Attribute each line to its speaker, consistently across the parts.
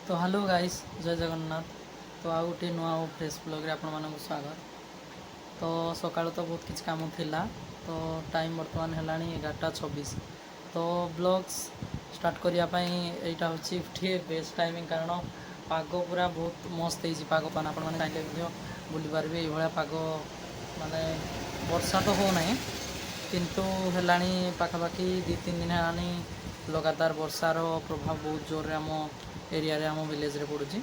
Speaker 1: तो hello guys, जय जगन्नाथ। तो आउ गोटे नुआ और फ्रेश ब्लॉग आपण मानक स्वागत। तो सकाळु तो बहुत किछ काम थिला। तो टाइम बर्तमान हेलानी 11:26। तो ब्लॉग्स स्टार्ट करिया पई एटा होची ठीक बेस्ट टाइमिंग, कारण पाग पूरा बहुत मस्त है। पाग पान आपण माने चाहे बुली पारबे। ये भाया पाग माने वर्षा तो हो नहीं, किंतु हेलानी पाखापाखि 2-3 दिन हेलानी लगातार वर्षार प्रभाव बहुत जोर आम एरिया रे आम विलेज रे पड़ुची।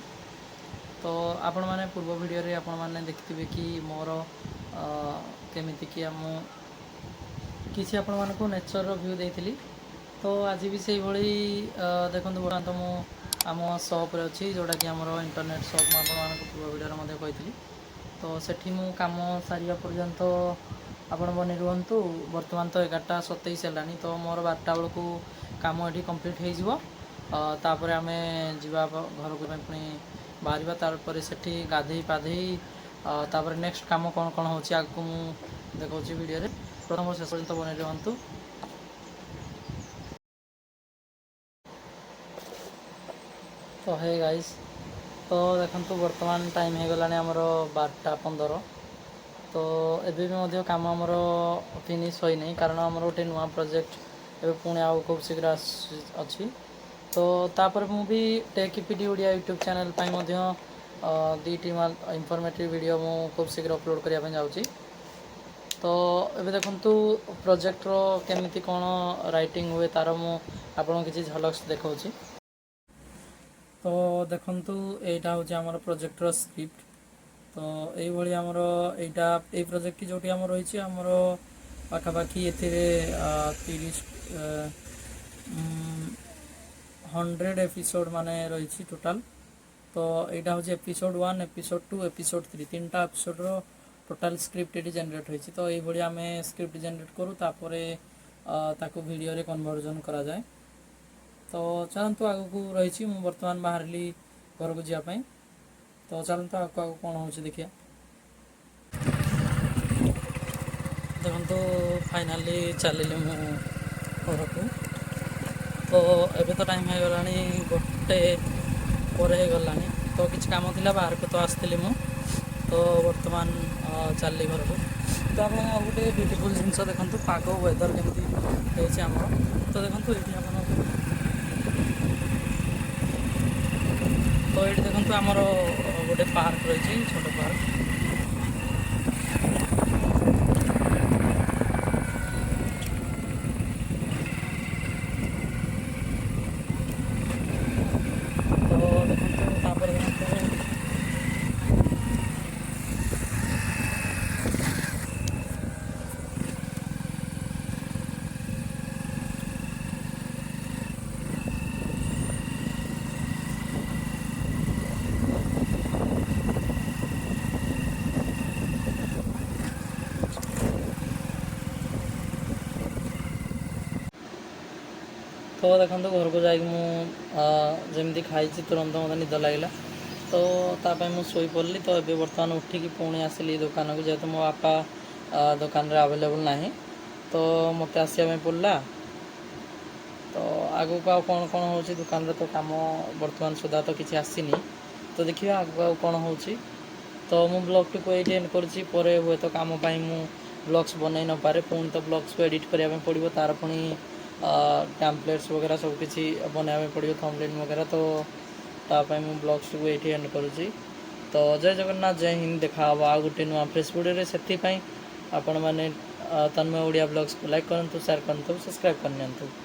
Speaker 1: तो आपण माने पूर्व वीडियो रे आपण माने देखिथिबे कि मोर केमिति कि आम किसी आपण मानकु नेचर रो व्यू देइथिली। तो आज भी से भली देखंतु बर्तमान तो मु आम शॉप रे अछि, जोटा कि हमर इंटरनेट शॉप म आपण मानकु पूर्व वीडियो रे मध्ये कहिथिली। तो सेठी मु काम सारिया पर्यंत आपण बनी रुहंतु। बर्तमान तो 11:27 हेलानी। तो मोर 12टा बेलकु काम एठी कंप्लीट हो जिवो। तापर आमे जीवा घर को पुणी बाहर तार सेठी गाधे पाधे तापर नेक्स्ट काम कौन कौन हो आगू मुझे देखा वीडियो रे। प्रथम शेष पर्यंत बन रुहतु। तो हे गाइस, तो देखंतु वर्तमान टाइम हो गलानी हमर 12:15। तो एबे भी मध्य काम हमर फिनिश होई नहीं, कारण हमर गोटे नुआ प्रोजेक्ट एबे पुणे आउ खूब शीघ्र अच्छी। तो तापर मु भी tech PD Odia YouTube channel पाई मध्य दुईटी इनफॉर्मेटिव वीडियो मु खूब शीघ्र अपलोड करने जाऊँगी। तो एबे देखंतु प्रोजेक्ट रो केमिति कोन राइटिंग हुए तार मु आपन किछि झलक्स देखाउछि। तो देखंतु एटा होछि हमर प्रोजेक्ट रो स्क्रिप्ट। तो एई भली हमर एटा ए प्रोजेक्ट की जोटी हमर रहिछि हमर पाखापाखि एथिरे 30 100 एपिसोड माने रही टोटाल। तो यहाँ हूँ एपिसोड 1, एपिसोड 2, एपिसोड 3 तीनटा एपिसोड रो टोटाल स्क्रिप्ट ये जनरेट होती। तो ये आम स्क्रिप्ट जनरेट करूँ, तापर ताकू वीडियो रे कन्वर्जन करा जाए। तो चलतु आग को रही बर्तमान बाहरली घर को जावाई। तो चलतु आग आग कौन हो देखिए। देखो फाइनाली चलिली मु घर को। तो एबे तो टाइम हो गलानी 1 पर गलानी। तो किसी काम थिला बाहर को तो आसती मु। तो बर्तमान चलली घर को। तो आप गोटे ब्यूटीफुल जिनस देखो पाग वेदर केमती आम। तो देखो ये तो ये देखो आमर गोटे पार्क रही, छोट पार्क। तो देखो घर को जामती खाई तुरंत मत निद लगे। तो तापाई मु सोई पड़ली। तो ये बर्तमान उठिकी पुणी आसिली दुकान को, जेहेतु मो बापा दुकान रे अवेलेबल नहीं। तो मत आसा पड़ला। तो आगू को कौन कौन हो दुकान रे तो काम बर्तमान सुधा तो किसी आसीनी। तो देखिए आगू कौन हो। तो मु ब्लॉग टी को ये एंड कर हुए तो काम मु ब्लॉग्स बनई न पारे। पुणी तो ब्लॉग्स को एडिट करने पड़ो, तार पुणी टैम्पलेट्स वगैरह सब किसी बनाया पड़ो, थंबनेल वगैरह। तो तापाई मु ब्लॉग्स को ये एंड करुँची। तो जय जगन्नाथ, जय हिंद। देखा आ गोटे नुआ फ्रेश वीडियो से आपण मैंने तन्मय ओडिया ब्लॉग्स को लाइक करूँ, शेयर करूँ, सब्सक्राइब करनी।